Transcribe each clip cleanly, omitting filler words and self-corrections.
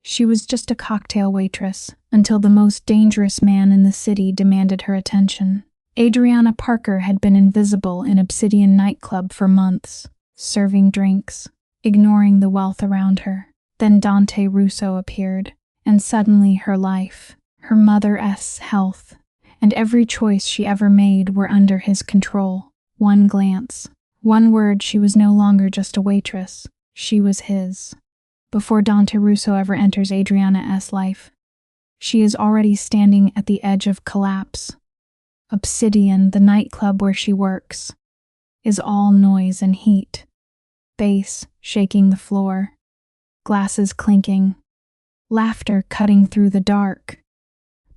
She was just a cocktail waitress until the most dangerous man in the city demanded her attention. Adriana Parker had been invisible in Obsidian nightclub for months, serving drinks, ignoring the wealth around her. Then Dante Russo appeared, and suddenly her life, her mother's health, and every choice she ever made were under his control. One glance, one word, she was no longer just a waitress. She was his. Before Dante Russo ever enters Adriana's life, she is already standing at the edge of collapse. Obsidian, the nightclub where she works, is all noise and heat. Bass shaking the floor, glasses clinking, laughter cutting through the dark,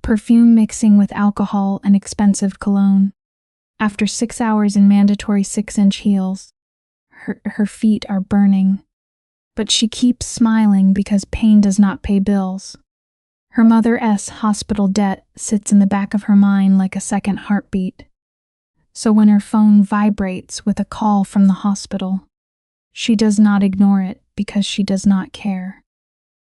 perfume mixing with alcohol and expensive cologne. After 6 hours in mandatory 6-inch heels, her feet are burning. But she keeps smiling because pain does not pay bills. Her mother's hospital debt sits in the back of her mind like a second heartbeat. So when her phone vibrates with a call from the hospital, she does not ignore it because she does not care.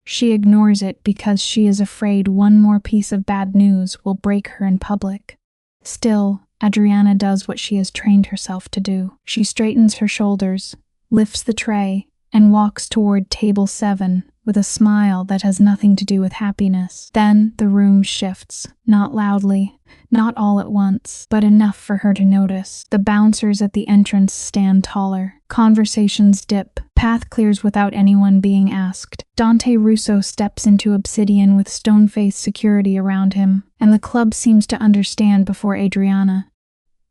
She ignores it because she is afraid one more piece of bad news will break her in public. Still, Adriana does what she has trained herself to do. She straightens her shoulders, lifts the tray, and walks toward table 7 with a smile that has nothing to do with happiness. Then the room shifts, not loudly, not all at once, but enough for her to notice. The bouncers at the entrance stand taller. Conversations dip. Path clears without anyone being asked. Dante Russo steps into Obsidian with stone-faced security around him, and the club seems to understand before Adriana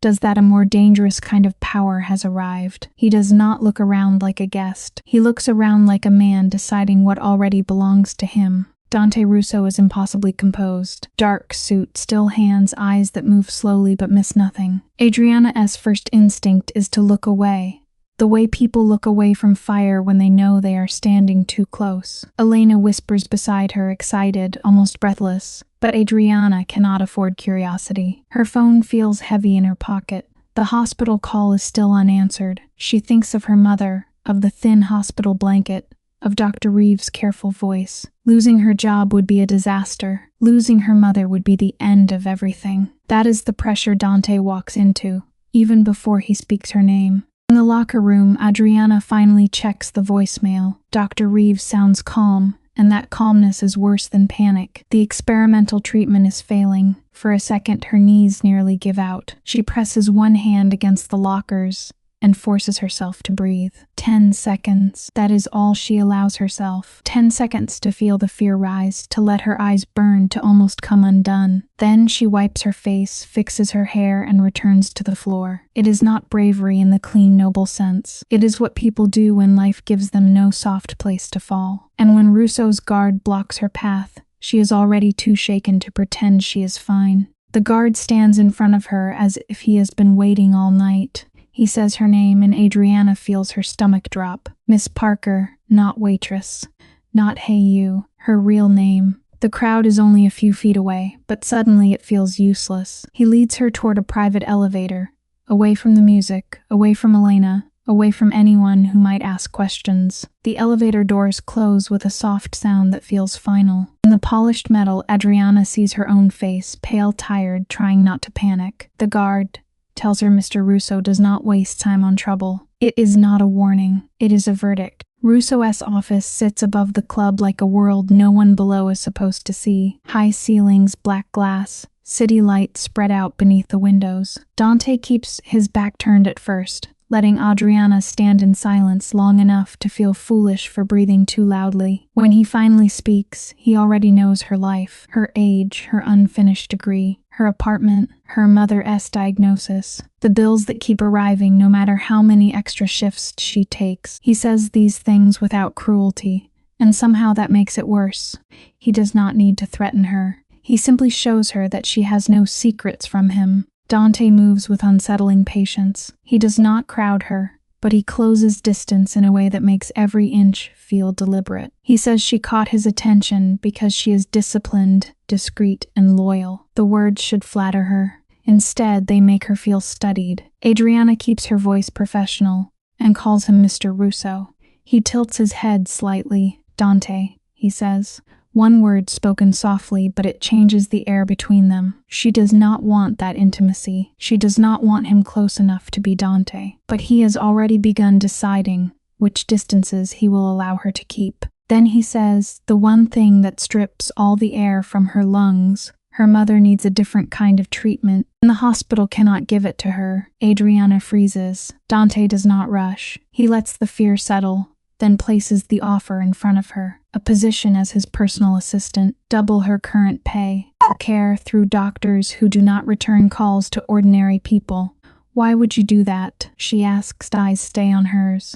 does that a more dangerous kind of power has arrived. He does not look around like a guest. He looks around like a man deciding what already belongs to him. Dante Russo is impossibly composed. Dark suit, still hands, eyes that move slowly but miss nothing. Adriana's first instinct is to look away. The way people look away from fire when they know they are standing too close. Elena whispers beside her, excited, almost breathless. But Adriana cannot afford curiosity. Her phone feels heavy in her pocket. The hospital call is still unanswered. She thinks of her mother, of the thin hospital blanket, of Dr. Reeves' careful voice. Losing her job would be a disaster. Losing her mother would be the end of everything. That is the pressure Dante walks into, even before he speaks her name. In the locker room, Adriana finally checks the voicemail. Dr. Reeves sounds calm, and that calmness is worse than panic. The experimental treatment is failing. For a second, her knees nearly give out. She presses one hand against the lockers and forces herself to breathe. 10 seconds. That is all she allows herself. 10 seconds to feel the fear rise, to let her eyes burn, to almost come undone. Then she wipes her face, fixes her hair, and returns to the floor. It is not bravery in the clean, noble sense. It is what people do when life gives them no soft place to fall. And when Russo's guard blocks her path, she is already too shaken to pretend she is fine. The guard stands in front of her as if he has been waiting all night. He says her name, and Adriana feels her stomach drop. Miss Parker, not waitress. Not hey you, her real name. The crowd is only a few feet away, but suddenly it feels useless. He leads her toward a private elevator, away from the music, away from Elena, away from anyone who might ask questions. The elevator doors close with a soft sound that feels final. In the polished metal, Adriana sees her own face, pale, tired, trying not to panic. The guard tells her Mr. Russo does not waste time on trouble. It is not a warning. It is a verdict. Russo's office sits above the club like a world no one below is supposed to see. High ceilings, black glass, city lights spread out beneath the windows. Dante keeps his back turned at first, letting Adriana stand in silence long enough to feel foolish for breathing too loudly. When he finally speaks, he already knows her life, her age, her unfinished degree, her apartment, her mother's diagnosis, the bills that keep arriving no matter how many extra shifts she takes. He says these things without cruelty, and somehow that makes it worse. He does not need to threaten her. He simply shows her that she has no secrets from him. Dante moves with unsettling patience. He does not crowd her, but he closes distance in a way that makes every inch feel deliberate. He says she caught his attention because she is disciplined, discreet, and loyal. The words should flatter her. Instead, they make her feel studied. Adriana keeps her voice professional and calls him Mr. Russo. He tilts his head slightly. Dante, he says, One word spoken softly, but it changes the air between them. She does not want that intimacy. She does not want him close enough to be Dante. But he has already begun deciding which distances he will allow her to keep. Then he says, the one thing that strips all the air from her lungs. Her mother needs a different kind of treatment, and the hospital cannot give it to her. Adriana freezes. Dante does not rush. He lets the fear settle, then places the offer in front of her. A position as his personal assistant, double her current pay, care through doctors who do not return calls to ordinary people. Why would you do that? She asks, eyes stay on hers.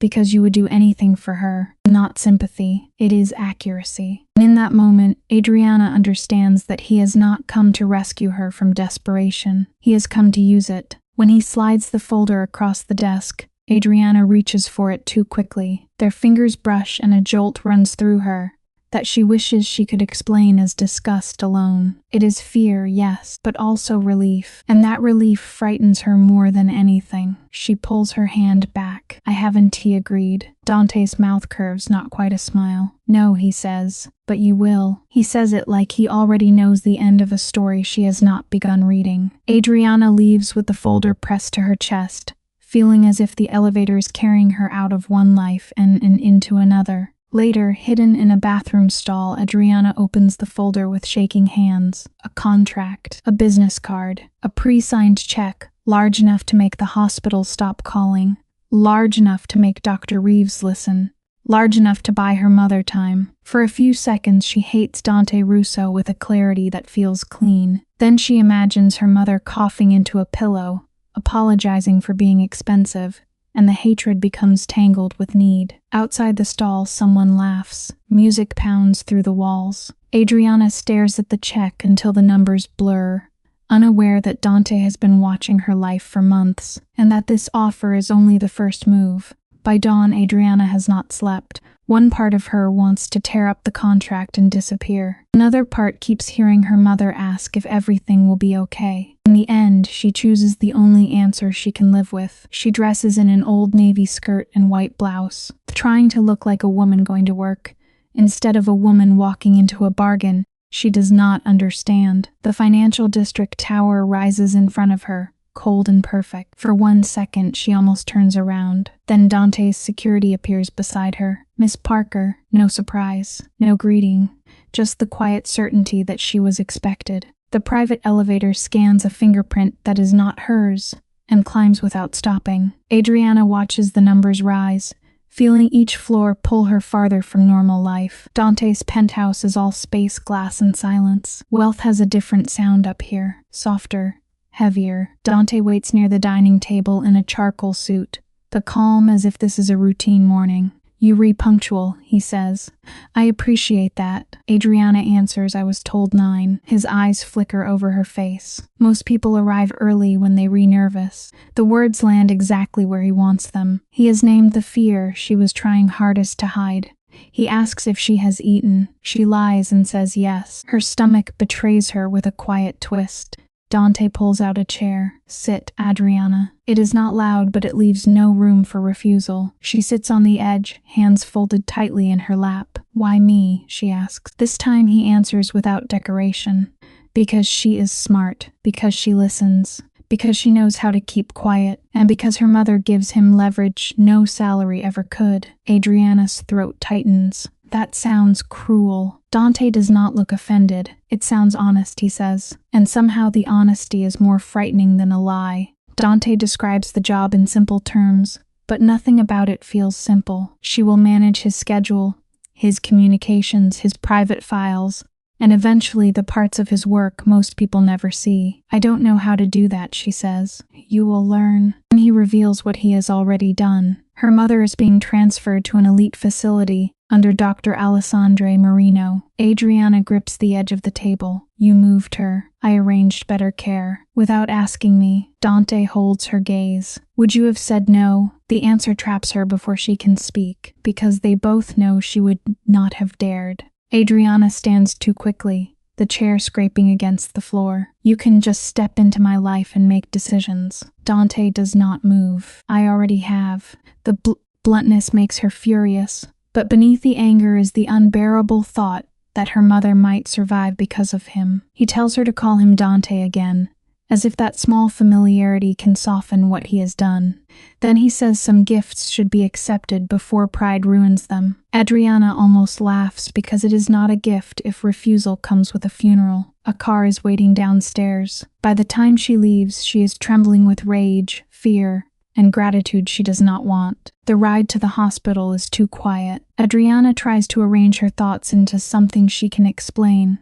Because you would do anything for her. Not sympathy. It is accuracy. And in that moment, Adriana understands that he has not come to rescue her from desperation. He has come to use it. When he slides the folder across the desk, Adriana reaches for it too quickly. Their fingers brush and a jolt runs through her that she wishes she could explain as disgust alone. It is fear, yes, but also relief. And that relief frightens her more than anything. She pulls her hand back. I haven't, he agreed. Dante's mouth curves, not quite a smile. No, he says, but you will. He says it like he already knows the end of a story she has not begun reading. Adriana leaves with the folder pressed to her chest, feeling as if the elevator is carrying her out of one life and into another. Later, hidden in a bathroom stall, Adriana opens the folder with shaking hands. A contract, a business card, a pre-signed check, large enough to make the hospital stop calling, large enough to make Dr. Reeves listen, large enough to buy her mother time. For a few seconds, she hates Dante Russo with a clarity that feels clean. Then she imagines her mother coughing into a pillow, apologizing for being expensive, and the hatred becomes tangled with need. Outside the stall, someone laughs. Music pounds through the walls. Adriana stares at the check until the numbers blur, unaware that Dante has been watching her life for months, and that this offer is only the first move. By dawn, Adriana has not slept. One part of her wants to tear up the contract and disappear. Another part keeps hearing her mother ask if everything will be okay. In the end, she chooses the only answer she can live with. She dresses in an old navy skirt and white blouse, trying to look like a woman going to work, instead of a woman walking into a bargain she does not understand. The financial district tower rises in front of her, cold and perfect. For 1 second, she almost turns around. Then Dante's security appears beside her. Miss Parker, no surprise, no greeting, just the quiet certainty that she was expected. The private elevator scans a fingerprint that is not hers and climbs without stopping. Adriana watches the numbers rise, feeling each floor pull her farther from normal life. Dante's penthouse is all space, glass, and silence. Wealth has a different sound up here, softer, heavier. Dante waits near the dining table in a charcoal suit, the calm as if this is a routine morning. You re-punctual, he says. I appreciate that. Adriana answers, I was told 9. His eyes flicker over her face. Most people arrive early when they re-nervous. The words land exactly where he wants them. He has named the fear she was trying hardest to hide. He asks if she has eaten. She lies and says yes. Her stomach betrays her with a quiet twist. Dante pulls out a chair. Sit, Adriana. It is not loud, but it leaves no room for refusal. She sits on the edge, hands folded tightly in her lap. Why me? She asks. This time he answers without decoration. Because she is smart. Because she listens. Because she knows how to keep quiet. And because her mother gives him leverage no salary ever could. Adriana's throat tightens. That sounds cruel. Dante does not look offended. It sounds honest, he says. And somehow the honesty is more frightening than a lie. Dante describes the job in simple terms, but nothing about it feels simple. She will manage his schedule, his communications, his private files, and eventually the parts of his work most people never see. I don't know how to do that, she says. You will learn. And he reveals what he has already done. Her mother is being transferred to an elite facility under Dr. Alessandre Marino. Adriana grips the edge of the table. You moved her. I arranged better care. Without asking me, Dante holds her gaze. Would you have said no? The answer traps her before she can speak, because they both know she would not have dared. Adriana stands too quickly, the chair scraping against the floor. You can just step into my life and make decisions. Dante does not move. I already have. The bluntness makes her furious. But beneath the anger is the unbearable thought that her mother might survive because of him. He tells her to call him Dante again, as if that small familiarity can soften what he has done. Then he says some gifts should be accepted before pride ruins them. Adriana almost laughs because it is not a gift if refusal comes with a funeral. A car is waiting downstairs. By the time she leaves, she is trembling with rage, fear, and gratitude she does not want. The ride to the hospital is too quiet. Adriana tries to arrange her thoughts into something she can explain,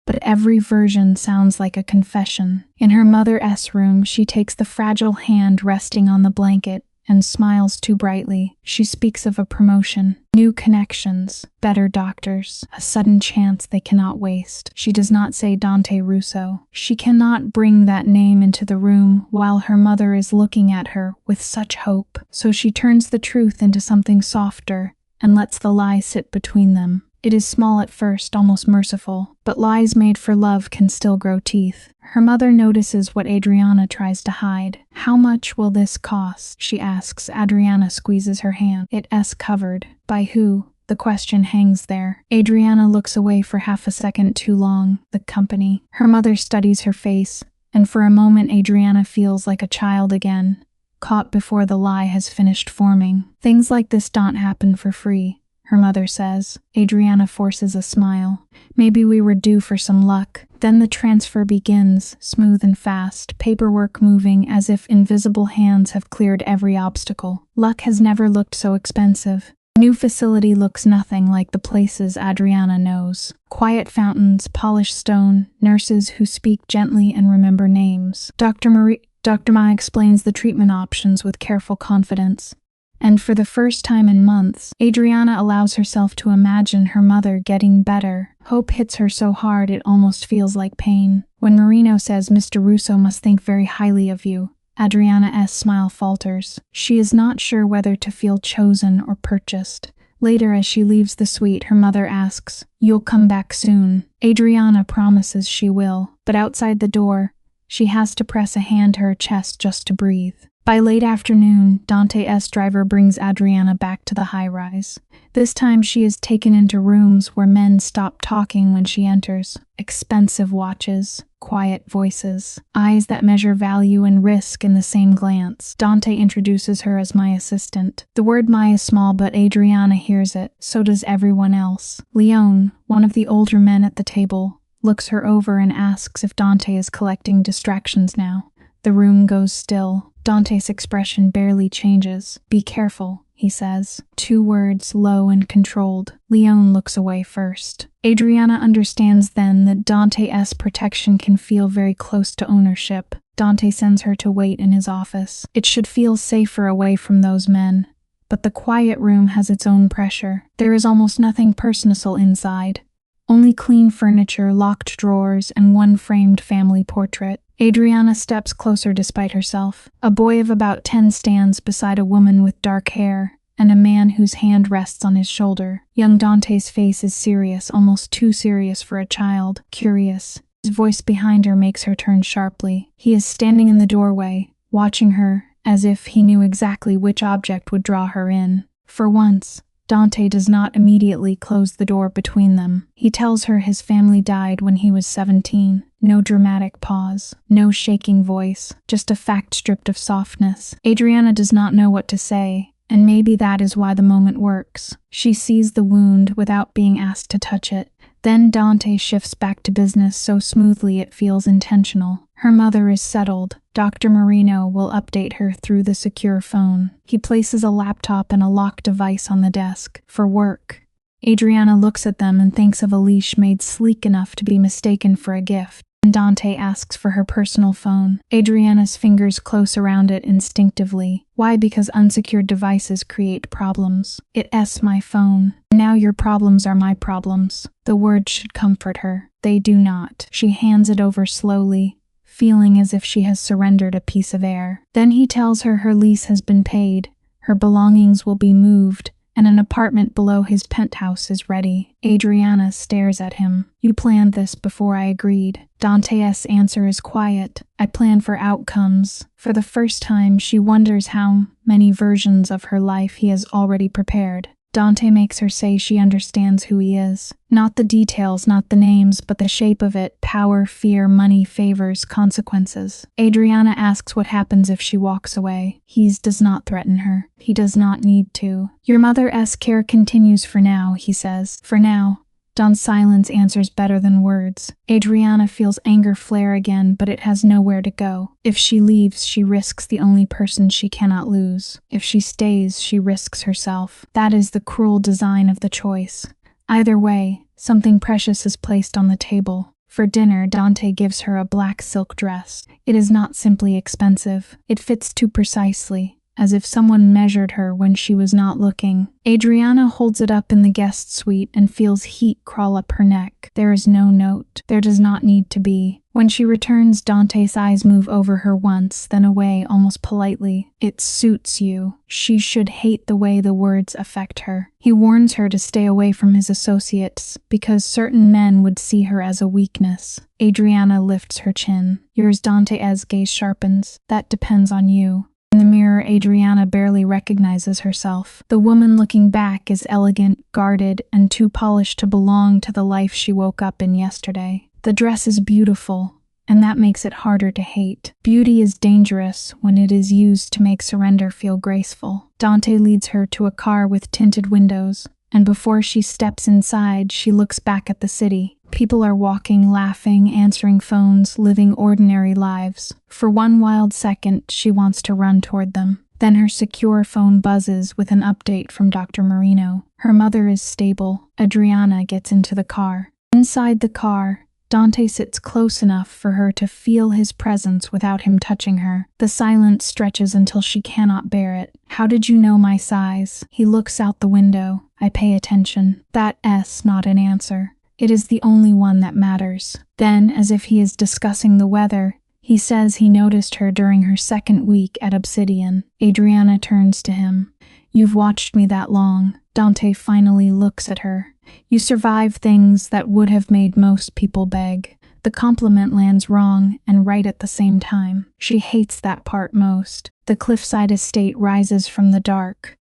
but every version sounds like a confession. In her mother's room, she takes the fragile hand resting on the blanket and smiles too brightly. She speaks of a promotion, new connections, better doctors, a sudden chance they cannot waste. She does not say Dante Russo. She cannot bring that name into the room while her mother is looking at her with such hope. So she turns the truth into something softer and lets the lie sit between them. It is small at first, almost merciful, but lies made for love can still grow teeth. Her mother notices what Adriana tries to hide. "How much will this cost?" she asks. Adriana squeezes her hand. "It's covered." "By who?" The question hangs there. Adriana looks away for half a second too long. "The company." Her mother studies her face, and for a moment Adriana feels like a child again, caught before the lie has finished forming. "Things like this don't happen for free," her mother says. Adriana forces a smile. "Maybe we were due for some luck." Then the transfer begins, smooth and fast, paperwork moving as if invisible hands have cleared every obstacle. Luck has never looked so expensive. New facility looks nothing like the places Adriana knows. Quiet fountains, polished stone, nurses who speak gently and remember names. Dr. Ma explains the treatment options with careful confidence. And for the first time in months, Adriana allows herself to imagine her mother getting better. Hope hits her so hard it almost feels like pain. When Marino says Mr. Russo must think very highly of you, Adriana's smile falters. She is not sure whether to feel chosen or purchased. Later, as she leaves the suite, her mother asks, "You'll come back soon?" Adriana promises she will, but outside the door, she has to press a hand to her chest just to breathe. By late afternoon, Dante's driver brings Adriana back to the high-rise. This time she is taken into rooms where men stop talking when she enters. Expensive watches, quiet voices, eyes that measure value and risk in the same glance. Dante introduces her as my assistant. The word "my" is small, but Adriana hears it. So does everyone else. Leone, one of the older men at the table, looks her over and asks if Dante is collecting distractions now. The room goes still. Dante's expression barely changes. "Be careful," he says. 2 words, low and controlled. Leone looks away first. Adriana understands then that Dante's protection can feel very close to ownership. Dante sends her to wait in his office. It should feel safer away from those men. But the quiet room has its own pressure. There is almost nothing personal inside. Only clean furniture, locked drawers, and one framed family portrait. Adriana steps closer despite herself. A boy of about 10 stands beside a woman with dark hair, and a man whose hand rests on his shoulder. Young Dante's face is serious, almost too serious for a child, curious. His voice behind her makes her turn sharply. He is standing in the doorway, watching her, as if he knew exactly which object would draw her in. For once, Dante does not immediately close the door between them. He tells her his family died when he was 17. No dramatic pause, no shaking voice, just a fact stripped of softness. Adriana does not know what to say, and maybe that is why the moment works. She sees the wound without being asked to touch it. Then Dante shifts back to business so smoothly it feels intentional. Her mother is settled. Dr. Marino will update her through the secure phone. He places a laptop and a locked device on the desk. For work. Adriana looks at them and thinks of a leash made sleek enough to be mistaken for a gift. And Dante asks for her personal phone. Adriana's fingers close around it instinctively. Why? Because unsecured devices create problems. It's my phone. Now your problems are my problems. The words should comfort her. They do not. She hands it over slowly, feeling as if she has surrendered a piece of air. Then he tells her her lease has been paid, her belongings will be moved, and an apartment below his penthouse is ready. Adriana stares at him. "You planned this before I agreed." Dante's answer is quiet. "I plan for outcomes." For the first time, she wonders how many versions of her life he has already prepared. Dante makes her say she understands who he is. Not the details, not the names, but the shape of it: power, fear, money, favors, consequences. Adriana asks what happens if she walks away. He does not threaten her. He does not need to. Your mother's care continues for now, he says. For now. Don's silence answers better than words. Adriana feels anger flare again, but it has nowhere to go. If she leaves, she risks the only person she cannot lose. If she stays, she risks herself. That is the cruel design of the choice. Either way, something precious is placed on the table. For dinner, Dante gives her a black silk dress. It is not simply expensive. It fits too precisely, as if someone measured her when she was not looking. Adriana holds it up in the guest suite and feels heat crawl up her neck. There is no note. There does not need to be. When she returns, Dante's eyes move over her once, then away almost politely. It suits you. She should hate the way the words affect her. He warns her to stay away from his associates, because certain men would see her as a weakness. Adriana lifts her chin. Yours, Dante's gaze sharpens. That depends on you. In the mirror, Adriana barely recognizes herself. The woman looking back is elegant, guarded, and too polished to belong to the life she woke up in yesterday. The dress is beautiful, and that makes it harder to hate. Beauty is dangerous when it is used to make surrender feel graceful. Dante leads her to a car with tinted windows, and before she steps inside, she looks back at the city. People are walking, laughing, answering phones, living ordinary lives. For one wild second, she wants to run toward them. Then her secure phone buzzes with an update from Dr. Marino. Her mother is stable. Adriana gets into the car. Inside the car, Dante sits close enough for her to feel his presence without him touching her. The silence stretches until she cannot bear it. How did you know my size? He looks out the window. I pay attention. That's not an answer. It is the only one that matters. Then, as if he is discussing the weather, he says he noticed her during her second week at Obsidian. Adriana turns to him. You've watched me that long. Dante finally looks at her. You survive things that would have made most people beg. The compliment lands wrong and right at the same time. She hates that part most. The cliffside estate rises from the dark,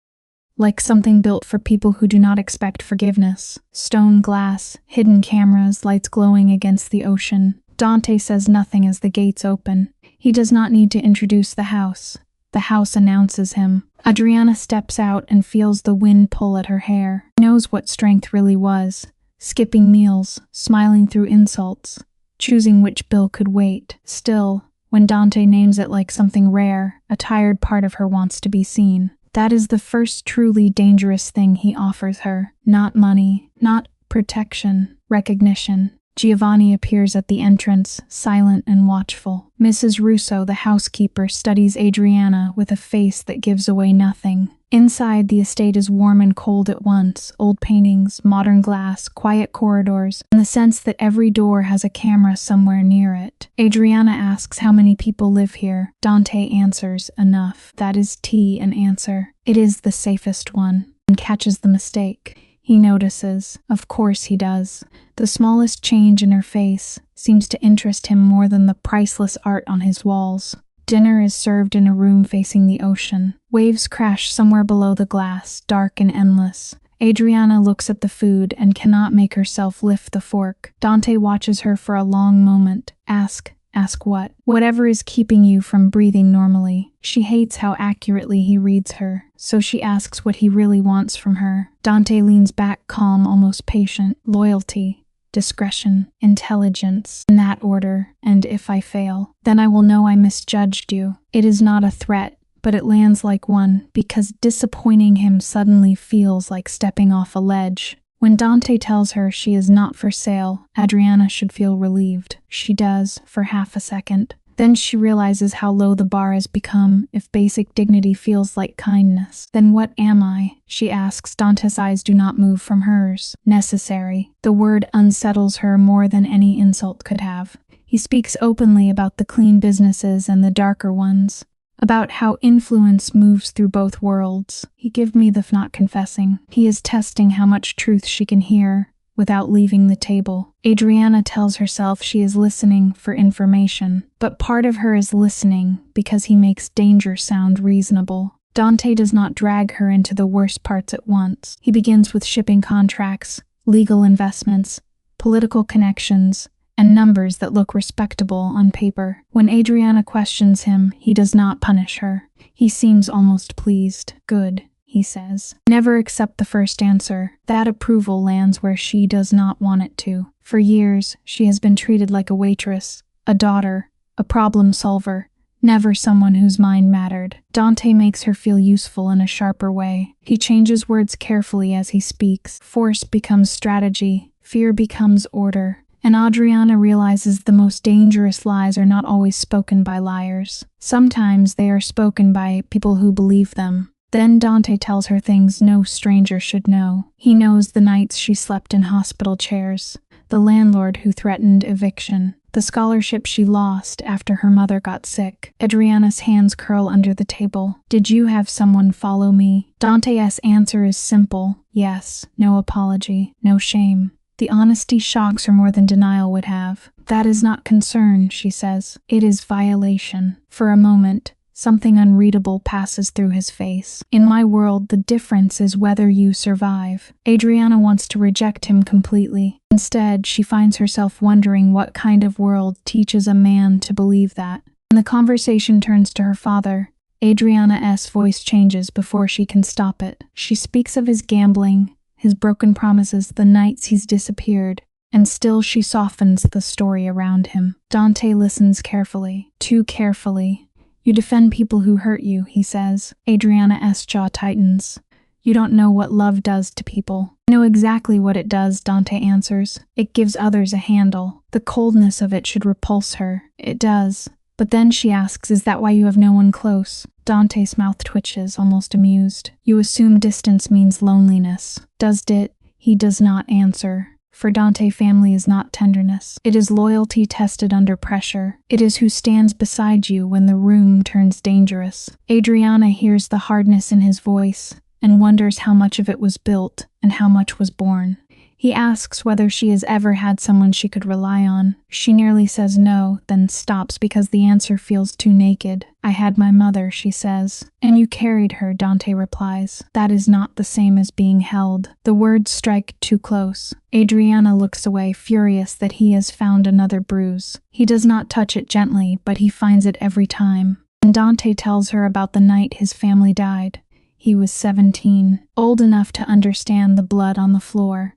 like something built for people who do not expect forgiveness. Stone glass, hidden cameras, lights glowing against the ocean. Dante says nothing as the gates open. He does not need to introduce the house. The house announces him. Adriana steps out and feels the wind pull at her hair. She knows what strength really was. Skipping meals, smiling through insults, choosing which bill could wait. Still, when Dante names it like something rare, a tired part of her wants to be seen. That is the first truly dangerous thing he offers her. Not money, not protection, recognition. Giovanni appears at the entrance, silent and watchful. Mrs. Russo, the housekeeper, studies Adriana with a face that gives away nothing. Inside, the estate is warm and cold at once. Old paintings, modern glass, quiet corridors, and the sense that every door has a camera somewhere near it. Adriana asks how many people live here. Dante answers, enough. That is an answer. It is the safest one, and catches the mistake. He notices. Of course he does. The smallest change in her face seems to interest him more than the priceless art on his walls. Dinner is served in a room facing the ocean. Waves crash somewhere below the glass, dark and endless. Adriana looks at the food and cannot make herself lift the fork. Dante watches her for a long moment. Ask what? Whatever is keeping you from breathing normally. She hates how accurately he reads her, so she asks what he really wants from her. Dante leans back, calm, almost patient. Loyalty, discretion, intelligence, in that order, and if I fail, then I will know I misjudged you. It is not a threat, but it lands like one, because disappointing him suddenly feels like stepping off a ledge. When Dante tells her she is not for sale, Adriana should feel relieved. She does, for half a second. Then she realizes how low the bar has become. If basic dignity feels like kindness, then what am I? She asks. Dante's eyes do not move from hers. Necessary. The word unsettles her more than any insult could have. He speaks openly about the clean businesses and the darker ones, about how influence moves through both worlds. He give me the not confessing. He is testing how much truth she can hear without leaving the table. Adriana tells herself she is listening for information, but part of her is listening because he makes danger sound reasonable. Dante does not drag her into the worst parts at once. He begins with shipping contracts, legal investments, political connections, and numbers that look respectable on paper. When Adriana questions him, he does not punish her. He seems almost pleased. Good, he says. Never accept the first answer. That approval lands where she does not want it to. For years, she has been treated like a waitress, a daughter, a problem solver, never someone whose mind mattered. Dante makes her feel useful in a sharper way. He changes words carefully as he speaks. Force becomes strategy, fear becomes order. And Adriana realizes the most dangerous lies are not always spoken by liars. Sometimes they are spoken by people who believe them. Then Dante tells her things no stranger should know. He knows the nights she slept in hospital chairs, the landlord who threatened eviction, the scholarship she lost after her mother got sick. Adriana's hands curl under the table. Did you have someone follow me? Dante's answer is simple. Yes. No apology. No shame. The honesty shocks her more than denial would have. That is not concern, she says. It is violation. For a moment, something unreadable passes through his face. In my world, the difference is whether you survive. Adriana wants to reject him completely. Instead, she finds herself wondering what kind of world teaches a man to believe that. When the conversation turns to her father, Adriana's voice changes before she can stop it. She speaks of his gambling, his broken promises, the nights he's disappeared, and still she softens the story around him. Dante listens carefully, too carefully. You defend people who hurt you, he says. Adriana's jaw tightens. You don't know what love does to people. I know exactly what it does, Dante answers. It gives others a handle. The coldness of it should repulse her. It does. But then she asks, is that why you have no one close? Dante's mouth twitches, almost amused. You assume distance means loneliness. Does it? He does not answer. For Dante, family is not tenderness. It is loyalty tested under pressure. It is who stands beside you when the room turns dangerous. Adriana hears the hardness in his voice and wonders how much of it was built and how much was born. He asks whether she has ever had someone she could rely on. She nearly says no, then stops because the answer feels too naked. I had my mother, she says. And you carried her, Dante replies. That is not the same as being held. The words strike too close. Adriana looks away, furious that he has found another bruise. He does not touch it gently, but he finds it every time. And Dante tells her about the night his family died. He was 17, old enough to understand the blood on the floor.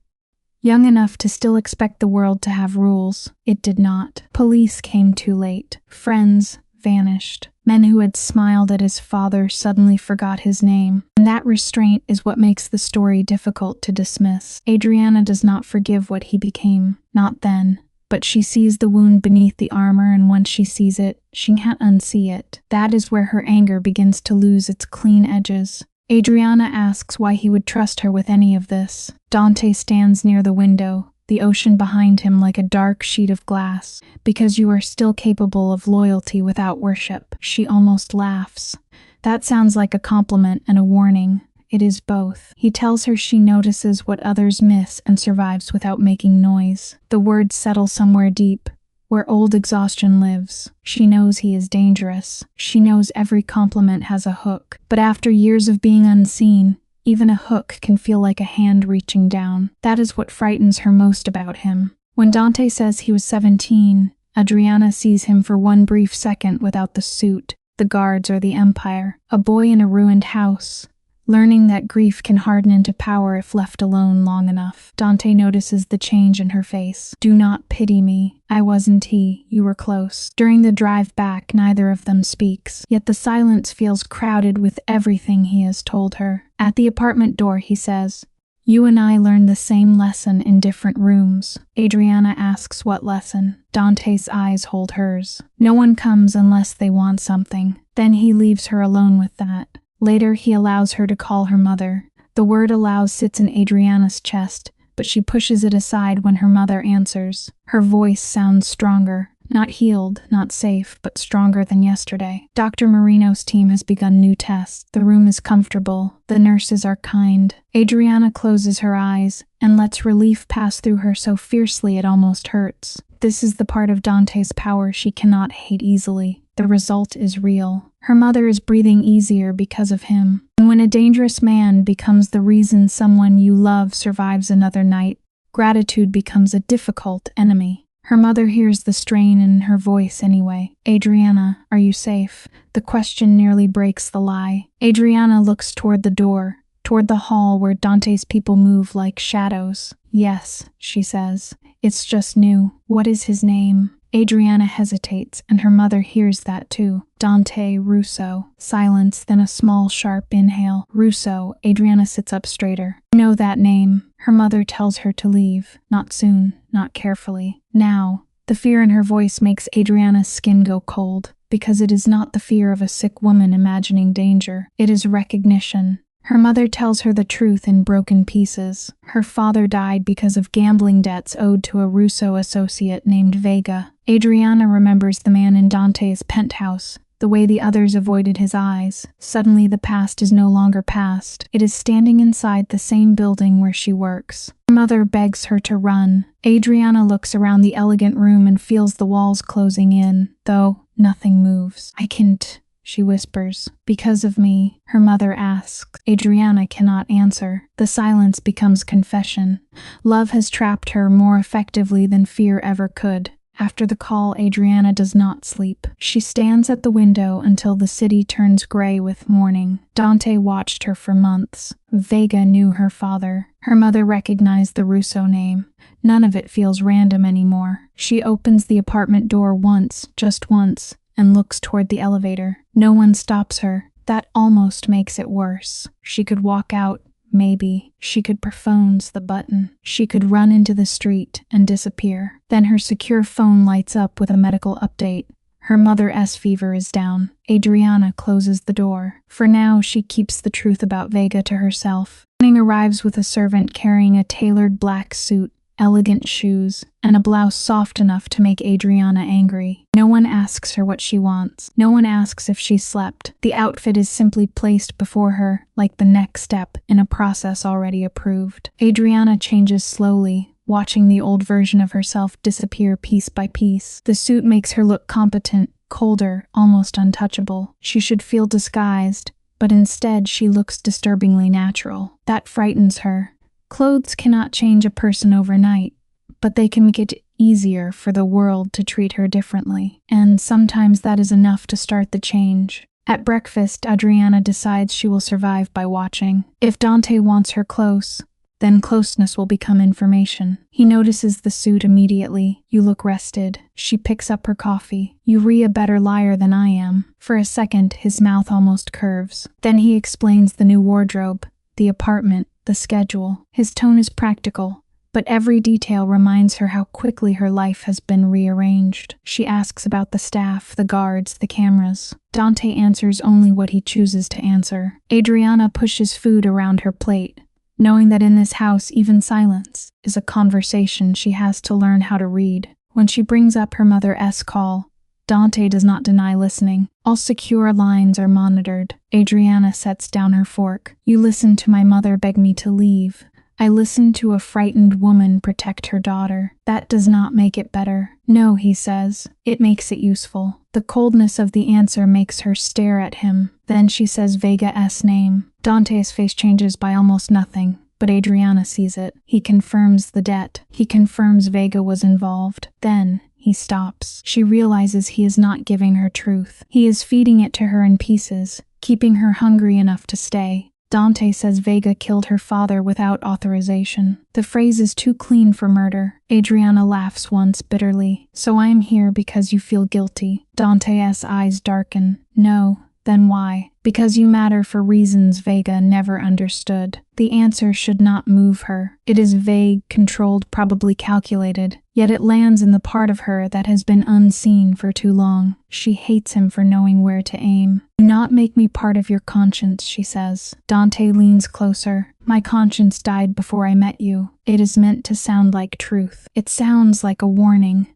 Young enough to still expect the world to have rules. It did not. Police came too late. Friends vanished. Men who had smiled at his father suddenly forgot his name. And that restraint is what makes the story difficult to dismiss. Adriana does not forgive what he became. Not then. But she sees the wound beneath the armor, and once she sees it, she can't unsee it. That is where her anger begins to lose its clean edges. Adriana asks why he would trust her with any of this. Dante stands near the window, the ocean behind him like a dark sheet of glass. Because you are still capable of loyalty without worship. She almost laughs. That sounds like a compliment and a warning. It is both. He tells her she notices what others miss and survives without making noise. The words settle somewhere deep, where old exhaustion lives. She knows he is dangerous. She knows every compliment has a hook. But after years of being unseen, even a hook can feel like a hand reaching down. That is what frightens her most about him. When Dante says he was 17, Adriana sees him for one brief second without the suit, the guards, or the empire. A boy in a ruined house, learning that grief can harden into power if left alone long enough. Dante notices the change in her face. Do not pity me. I wasn't he. You were close. During the drive back, neither of them speaks. Yet the silence feels crowded with everything he has told her. At the apartment door, he says, you and I learned the same lesson in different rooms. Adriana asks what lesson. Dante's eyes hold hers. No one comes unless they want something. Then he leaves her alone with that. Later, he allows her to call her mother. The word allows sits in Adriana's chest, but she pushes it aside when her mother answers. Her voice sounds stronger. Not healed, not safe, but stronger than yesterday. Dr. Marino's team has begun new tests. The room is comfortable. The nurses are kind. Adriana closes her eyes and lets relief pass through her so fiercely it almost hurts. This is the part of Dante's power she cannot hate easily. The result is real. Her mother is breathing easier because of him. And when a dangerous man becomes the reason someone you love survives another night, gratitude becomes a difficult enemy. Her mother hears the strain in her voice anyway. Adriana, are you safe? The question nearly breaks the lie. Adriana looks toward the door, toward the hall where Dante's people move like shadows. Yes, she says. It's just new. What is his name? Adriana hesitates, and her mother hears that too. Dante Russo. Silence, then a small, sharp inhale. Russo. Adriana sits up straighter. I know that name. Her mother tells her to leave. Not soon, not carefully. Now. The fear in her voice makes Adriana's skin go cold, because it is not the fear of a sick woman imagining danger. It is recognition. Her mother tells her the truth in broken pieces. Her father died because of gambling debts owed to a Russo associate named Vega. Adriana remembers the man in Dante's penthouse, the way the others avoided his eyes. Suddenly the past is no longer past. It is standing inside the same building where she works. Her mother begs her to run. Adriana looks around the elegant room and feels the walls closing in, though nothing moves. I can't. She whispers. Because of me, her mother asks. Adriana cannot answer. The silence becomes confession. Love has trapped her more effectively than fear ever could. After the call, Adriana does not sleep. She stands at the window until the city turns gray with morning. Dante watched her for months. Vega knew her father. Her mother recognized the Russo name. None of it feels random anymore. She opens the apartment door once, just once, and looks toward the elevator. No one stops her. That almost makes it worse. She could walk out, maybe. She could phones the button. She could run into the street and disappear. Then her secure phone lights up with a medical update. Her mother's fever is down. Adriana closes the door. For now, she keeps the truth about Vega to herself. Morning arrives with a servant carrying a tailored black suit, elegant shoes, and a blouse soft enough to make Adriana angry. No one asks her what she wants. No one asks if she slept. The outfit is simply placed before her, like the next step in a process already approved. Adriana changes slowly, watching the old version of herself disappear piece by piece. The suit makes her look competent, colder, almost untouchable. She should feel disguised, but instead she looks disturbingly natural. That frightens her. Clothes cannot change a person overnight, but they can make it easier for the world to treat her differently. And sometimes that is enough to start the change. At breakfast, Adriana decides she will survive by watching. If Dante wants her close, then closeness will become information. He notices the suit immediately. You look rested. She picks up her coffee. You're a better liar than I am. For a second, his mouth almost curves. Then he explains the new wardrobe, the apartment, the schedule. His tone is practical, but every detail reminds her how quickly her life has been rearranged. She asks about the staff, the guards, the cameras. Dante answers only what he chooses to answer. Adriana pushes food around her plate, knowing that in this house even silence is a conversation she has to learn how to read. When she brings up her mother's call, Dante does not deny listening. All secure lines are monitored. Adriana sets down her fork. You listened to my mother beg me to leave. I listened to a frightened woman protect her daughter. That does not make it better. No, he says. It makes it useful. The coldness of the answer makes her stare at him. Then she says Vega's name. Dante's face changes by almost nothing, but Adriana sees it. He confirms the debt. He confirms Vega was involved. Then he stops. She realizes he is not giving her truth. He is feeding it to her in pieces, keeping her hungry enough to stay. Dante says Vega killed her father without authorization. The phrase is too clean for murder. Adriana laughs once bitterly. So I am here because you feel guilty. Dante's eyes darken. No. Then why? Because you matter for reasons Vega never understood. The answer should not move her. It is vague, controlled, probably calculated. Yet it lands in the part of her that has been unseen for too long. She hates him for knowing where to aim. Do not make me part of your conscience, she says. Dante leans closer. My conscience died before I met you. It is meant to sound like truth. It sounds like a warning.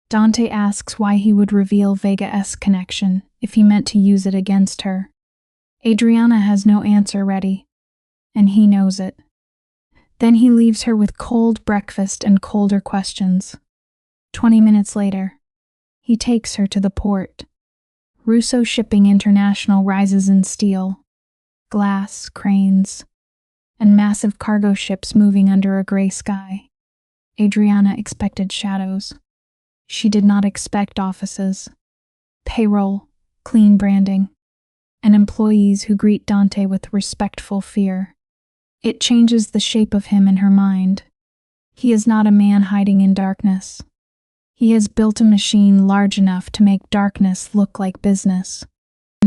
Dante asks why he would reveal Vega's connection if he meant to use it against her. Adriana has no answer ready, and he knows it. Then he leaves her with cold breakfast and colder questions. 20 minutes later, he takes her to the port. Russo Shipping International rises in steel, glass, cranes, and massive cargo ships moving under a gray sky. Adriana expected shadows. She did not expect offices, payroll, clean branding, and employees who greet Dante with respectful fear. It changes the shape of him in her mind. He is not a man hiding in darkness. He has built a machine large enough to make darkness look like business.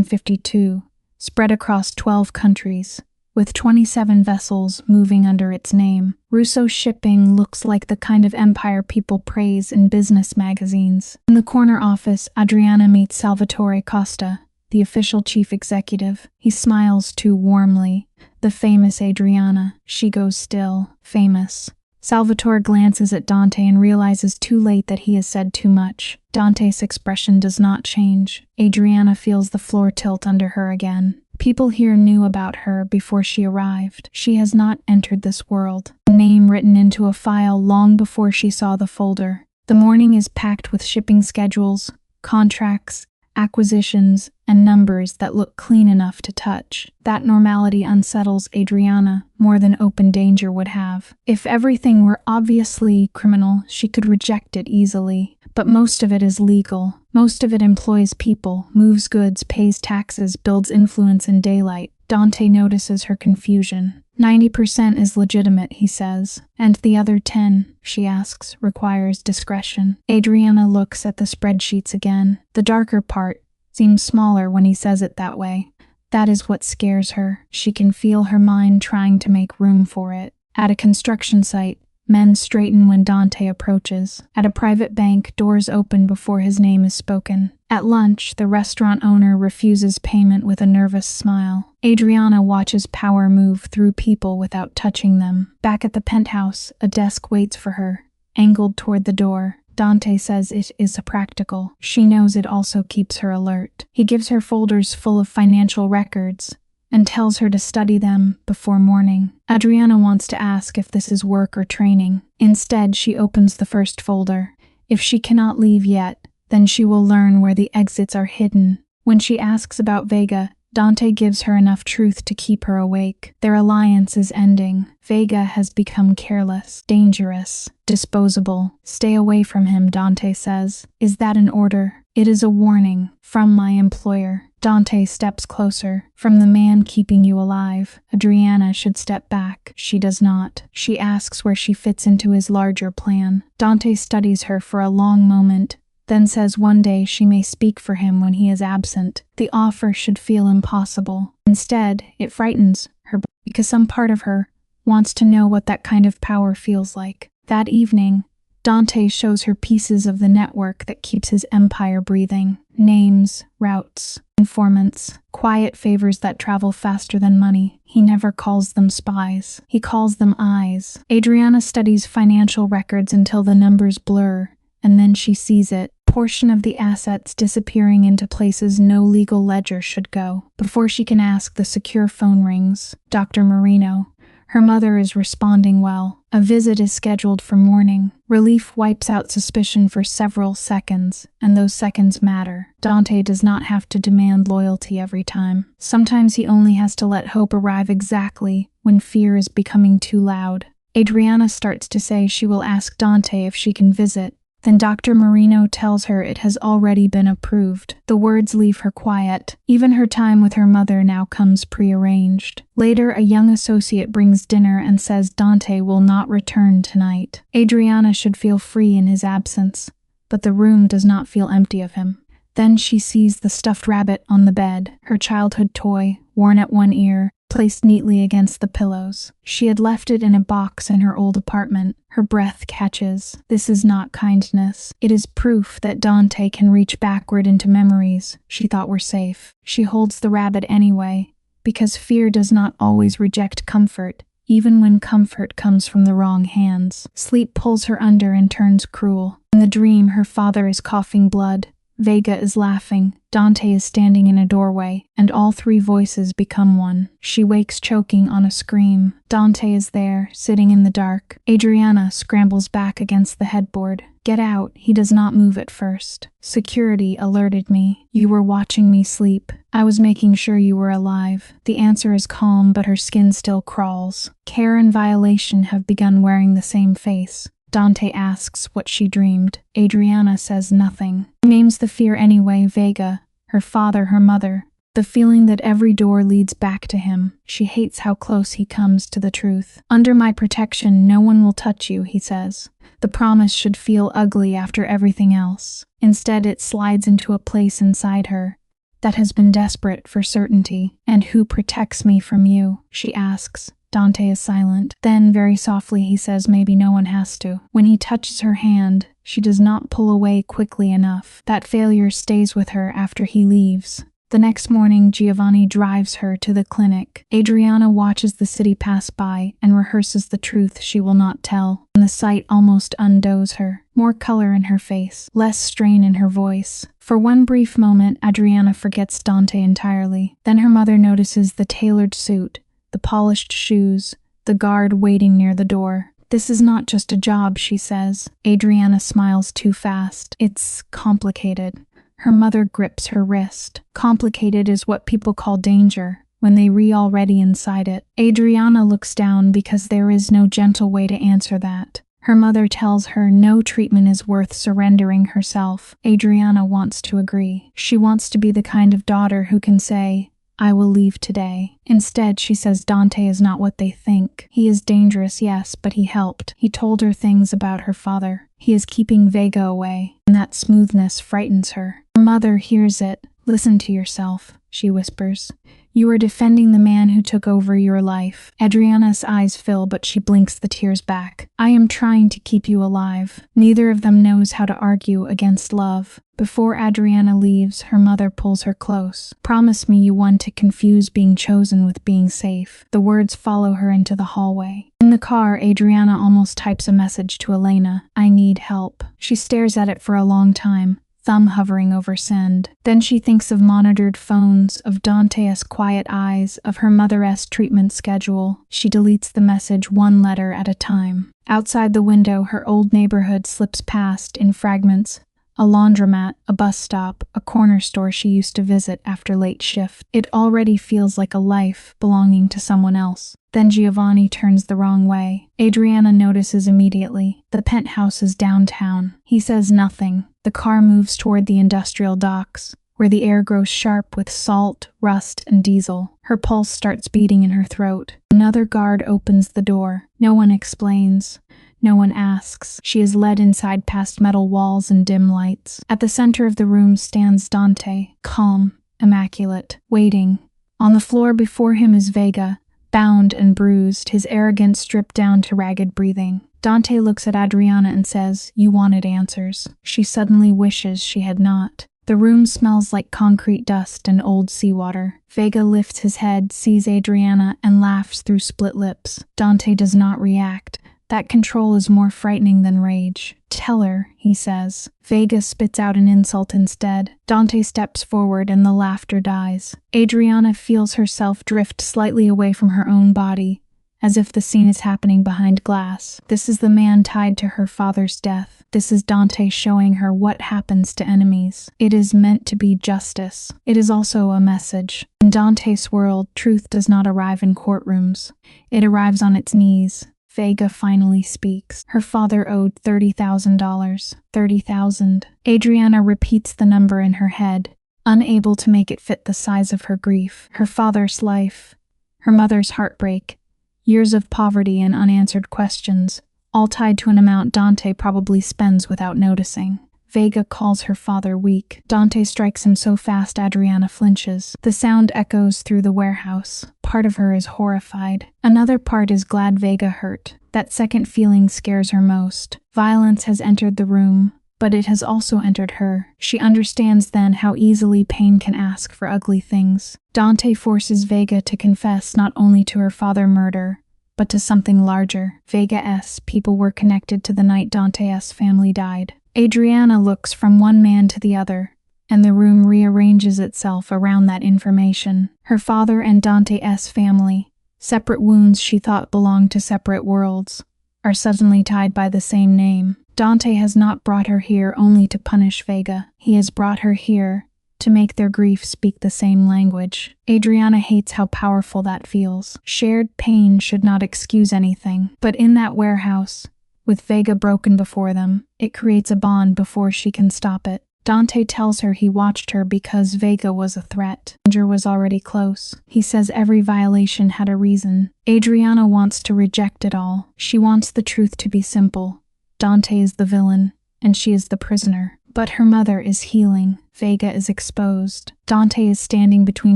52, spread across 12 countries, with 27 vessels moving under its name. Russo Shipping looks like the kind of empire people praise in business magazines. In the corner office, Adriana meets Salvatore Costa, the official chief executive. He smiles too warmly. The famous Adriana. She goes still. Famous. Salvatore glances at Dante and realizes too late that he has said too much. Dante's expression does not change. Adriana feels the floor tilt under her again. People here knew about her before she arrived. She has not entered this world. A name written into a file long before she saw the folder. The morning is packed with shipping schedules, contracts, acquisitions, and numbers that look clean enough to touch. That normality unsettles Adriana more than open danger would have. If everything were obviously criminal, she could reject it easily. But most of it is legal. Most of it employs people, moves goods, pays taxes, builds influence in daylight. Dante notices her confusion. 90% is legitimate, he says. And the other 10, she asks, requires discretion. Adriana looks at the spreadsheets again. The darker part seems smaller when he says it that way. That is what scares her. She can feel her mind trying to make room for it. At a construction site, men straighten when Dante approaches. At a private bank, doors open before his name is spoken. At lunch, the restaurant owner refuses payment with a nervous smile. Adriana watches power move through people without touching them. Back at the penthouse, a desk waits for her, angled toward the door. Dante says it is practical. She knows it also keeps her alert. He gives her folders full of financial records and tells her to study them before morning. Adriana wants to ask if this is work or training. Instead, she opens the first folder. If she cannot leave yet, then she will learn where the exits are hidden. When she asks about Vega, Dante gives her enough truth to keep her awake. Their alliance is ending. Vega has become careless, dangerous, disposable. Stay away from him, Dante says. Is that an order? It is a warning from my employer. Dante steps closer. From the man keeping you alive. Adriana should step back. She does not. She asks where she fits into his larger plan. Dante studies her for a long moment, then says one day she may speak for him when he is absent. The offer should feel impossible. Instead, it frightens her because some part of her wants to know what that kind of power feels like. That evening, Dante shows her pieces of the network that keeps his empire breathing. Names, routes, informants, quiet favors that travel faster than money. He never calls them spies. He calls them eyes. Adriana studies financial records until the numbers blur, and then she sees it. Portion of the assets disappearing into places no legal ledger should go. Before she can ask, the secure phone rings. Dr. Marino. Her mother is responding well. A visit is scheduled for morning. Relief wipes out suspicion for several seconds, and those seconds matter. Dante does not have to demand loyalty every time. Sometimes he only has to let hope arrive exactly when fear is becoming too loud. Adriana starts to say she will ask Dante if she can visit. Then Dr. Marino tells her it has already been approved. The words leave her quiet. Even her time with her mother now comes prearranged. Later, a young associate brings dinner and says Dante will not return tonight. Adriana should feel free in his absence, but the room does not feel empty of him. Then she sees the stuffed rabbit on the bed, her childhood toy, worn at one ear, placed neatly against the pillows. She had left it in a box in her old apartment. Her breath catches. This is not kindness. It is proof that Dante can reach backward into memories she thought were safe. She holds the rabbit anyway, because fear does not always reject comfort, even when comfort comes from the wrong hands. Sleep pulls her under and turns cruel. In the dream, her father is coughing blood. Vega is laughing. Dante is standing in a doorway, and all three voices become one. She wakes choking on a scream. Dante is there, sitting in the dark. Adriana scrambles back against the headboard. "Get out." He does not move at first. "Security alerted me. You were watching me sleep. I was making sure you were alive." The answer is calm, but her skin still crawls. Care and violation have begun wearing the same face. Dante asks what she dreamed. Adriana says nothing. He names the fear anyway: Vega, her father, her mother. The feeling that every door leads back to him. She hates how close he comes to the truth. "Under my protection, no one will touch you," he says. The promise should feel ugly after everything else. Instead, it slides into a place inside her that has been desperate for certainty. "And who protects me from you?" she asks. Dante is silent. Then, very softly, he says, "Maybe no one has to." When he touches her hand, she does not pull away quickly enough. That failure stays with her after he leaves. The next morning, Giovanni drives her to the clinic. Adriana watches the city pass by and rehearses the truth she will not tell. And the sight almost undoes her. More color in her face, less strain in her voice. For one brief moment, Adriana forgets Dante entirely. Then her mother notices the tailored suit, the polished shoes, the guard waiting near the door. "This is not just a job," she says. Adriana smiles too fast. "It's complicated." Her mother grips her wrist. Complicated is what people call danger, when they already inside it. Adriana looks down because there is no gentle way to answer that. Her mother tells her no treatment is worth surrendering herself. Adriana wants to agree. She wants to be the kind of daughter who can say, "I will leave today." Instead, she says Dante is not what they think. He is dangerous, yes, but he helped. He told her things about her father. He is keeping Vega away, and that smoothness frightens her. Her mother hears it. "Listen to yourself," she whispers. "You are defending the man who took over your life." Adriana's eyes fill, but she blinks the tears back. "I am trying to keep you alive." Neither of them knows how to argue against love. Before Adriana leaves, her mother pulls her close. "Promise me you want to confuse being chosen with being safe." The words follow her into the hallway. In the car, Adriana almost types a message to Elena. "I need help." She stares at it for a long time, thumb hovering over send. Then she thinks of monitored phones, of Dante's quiet eyes, of her mother's treatment schedule. She deletes the message one letter at a time. Outside the window, her old neighborhood slips past in fragments. A laundromat, a bus stop, a corner store she used to visit after late shift. It already feels like a life belonging to someone else. Then Giovanni turns the wrong way. Adriana notices immediately. The penthouse is downtown. He says nothing. The car moves toward the industrial docks, where the air grows sharp with salt, rust, and diesel. Her pulse starts beating in her throat. Another guard opens the door. No one explains. No one asks. She is led inside past metal walls and dim lights. At the center of the room stands Dante, calm, immaculate, waiting. On the floor before him is Vega, bound and bruised, his arrogance stripped down to ragged breathing. Dante looks at Adriana and says, "You wanted answers." She suddenly wishes she had not. The room smells like concrete dust and old seawater. Vega lifts his head, sees Adriana, and laughs through split lips. Dante does not react. That control is more frightening than rage. "Tell her," he says. Vega spits out an insult instead. Dante steps forward and the laughter dies. Adriana feels herself drift slightly away from her own body, as if the scene is happening behind glass. This is the man tied to her father's death. This is Dante showing her what happens to enemies. It is meant to be justice. It is also a message. In Dante's world, truth does not arrive in courtrooms. It arrives on its knees. Vega finally speaks. Her father owed $30,000. 30,000. Adriana repeats the number in her head, unable to make it fit the size of her grief. Her father's life, her mother's heartbreak, years of poverty and unanswered questions, all tied to an amount Dante probably spends without noticing. Vega calls her father weak. Dante strikes him so fast Adriana flinches. The sound echoes through the warehouse. Part of her is horrified. Another part is glad Vega hurt. That second feeling scares her most. Violence has entered the room, but it has also entered her. She understands then how easily pain can ask for ugly things. Dante forces Vega to confess not only to her father's murder, but to something larger. Vega's people were connected to the night Dante's family died. Adriana looks from one man to the other, and the room rearranges itself around that information. Her father and Dante's family, separate wounds she thought belonged to separate worlds, are suddenly tied by the same name. Dante has not brought her here only to punish Vega. He has brought her here to make their grief speak the same language. Adriana hates how powerful that feels. Shared pain should not excuse anything. But in that warehouse, with Vega broken before them, it creates a bond before she can stop it. Dante tells her he watched her because Vega was a threat. Danger was already close. He says every violation had a reason. Adriana wants to reject it all. She wants the truth to be simple. Dante is the villain, and she is the prisoner. But her mother is healing. Vega is exposed. Dante is standing between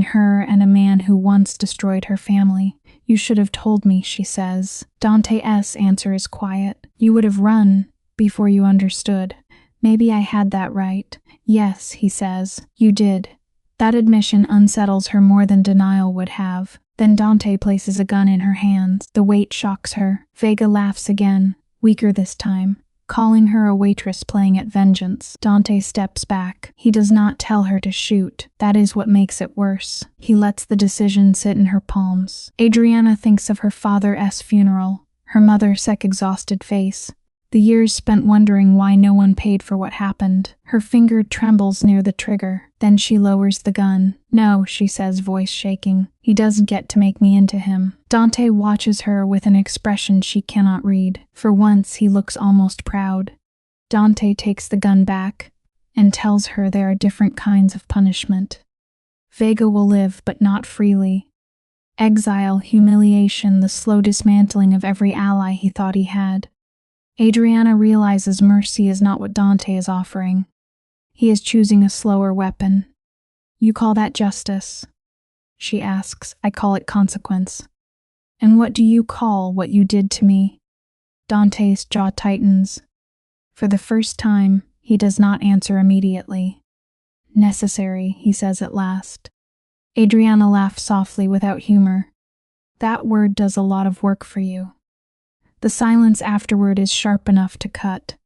her and a man who once destroyed her family. "You should have told me," she says. Dante's answer is quiet. "You would have run before you understood." "Maybe I had that right." "Yes," he says. "You did." That admission unsettles her more than denial would have. Then Dante places a gun in her hands. The weight shocks her. Vega laughs again, weaker this time, calling her a waitress playing at vengeance. Dante steps back. He does not tell her to shoot. That is what makes it worse. He lets the decision sit in her palms. Adriana thinks of her father's funeral, her mother's exhausted face, the years spent wondering why no one paid for what happened. Her finger trembles near the trigger. Then she lowers the gun. "No," she says, voice shaking. "He doesn't get to make me into him." Dante watches her with an expression she cannot read. For once, he looks almost proud. Dante takes the gun back and tells her there are different kinds of punishment. Vega will live, but not freely. Exile, humiliation, the slow dismantling of every ally he thought he had. Adriana realizes mercy is not what Dante is offering. He is choosing a slower weapon. "You call that justice?" she asks. "I call it consequence." "And what do you call what you did to me?" Dante's jaw tightens. For the first time, he does not answer immediately. "Necessary," he says at last. Adriana laughs softly without humor. "That word does a lot of work for you." The silence afterward is sharp enough to cut.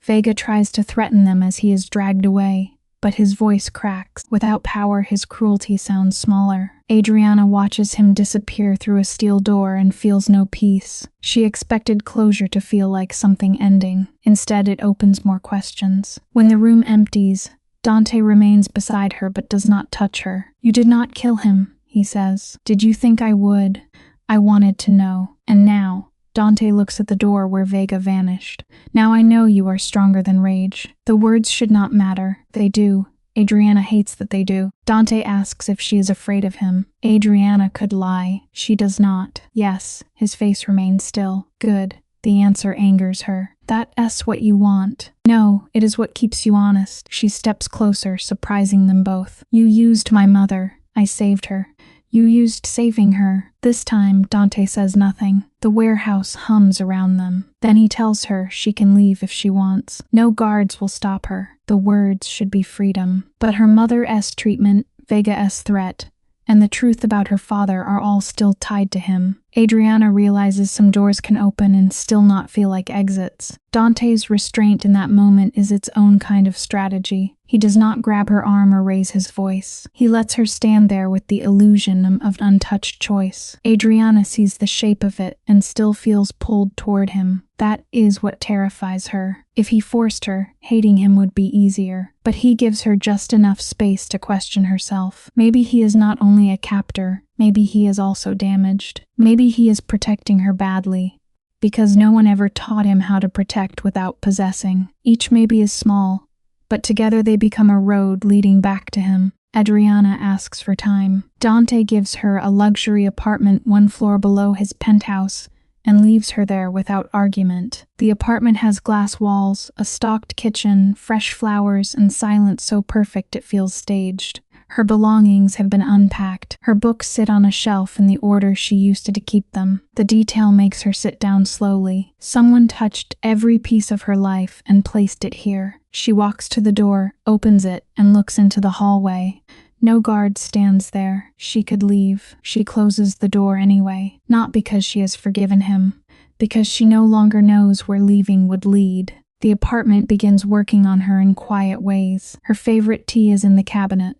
Vega tries to threaten them as he is dragged away, but his voice cracks. Without power, his cruelty sounds smaller. Adriana watches him disappear through a steel door and feels no peace. She expected closure to feel like something ending. Instead, it opens more questions. When the room empties, Dante remains beside her but does not touch her. "You did not kill him," he says. "Did you think I would? I wanted to know. And now..." Dante looks at the door where Vega vanished. "Now I know you are stronger than rage." The words should not matter. They do. Adriana hates that they do. Dante asks if she is afraid of him. Adriana could lie. She does not. "Yes." His face remains still. "Good." The answer angers her. "That's what you want." "No, it is what keeps you honest." She steps closer, surprising them both. "You used my mother. I saved her." "You used saving her." This time, Dante says nothing. The warehouse hums around them. Then he tells her she can leave if she wants. No guards will stop her. The words should be freedom. But her mother's treatment, Vega's threat, and the truth about her father are all still tied to him. Adriana realizes some doors can open and still not feel like exits. Dante's restraint in that moment is its own kind of strategy. He does not grab her arm or raise his voice. He lets her stand there with the illusion of untouched choice. Adriana sees the shape of it and still feels pulled toward him. That is what terrifies her. If he forced her, hating him would be easier. But he gives her just enough space to question herself. Maybe he is not only a captor, maybe he is also damaged. Maybe he is protecting her badly, because no one ever taught him how to protect without possessing. Each maybe is small, but together they become a road leading back to him. Adriana asks for time. Dante gives her a luxury apartment 1 floor below his penthouse and leaves her there without argument. The apartment has glass walls, a stocked kitchen, fresh flowers, and silence so perfect it feels staged. Her belongings have been unpacked. Her books sit on a shelf in the order she used to keep them. The detail makes her sit down slowly. Someone touched every piece of her life and placed it here. She walks to the door, opens it, and looks into the hallway. No guard stands there. She could leave. She closes the door anyway. Not because she has forgiven him, because she no longer knows where leaving would lead. The apartment begins working on her in quiet ways. Her favorite tea is in the cabinet.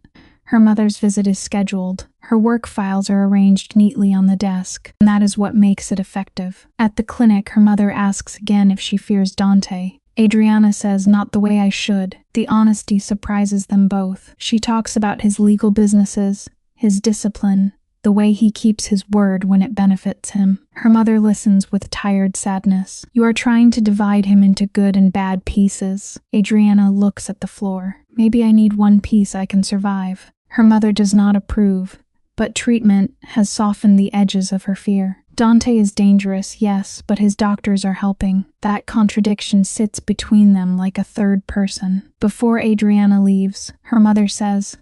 Her mother's visit is scheduled. Her work files are arranged neatly on the desk, and that is what makes it effective. At the clinic, her mother asks again if she fears Dante. Adriana says, "Not the way I should." The honesty surprises them both. She talks about his legal businesses, his discipline, the way he keeps his word when it benefits him. Her mother listens with tired sadness. "You are trying to divide him into good and bad pieces." Adriana looks at the floor. "Maybe I need one piece I can survive." Her mother does not approve, but treatment has softened the edges of her fear. Dante is dangerous, yes, but his doctors are helping. That contradiction sits between them like a third person. Before Adriana leaves, her mother says,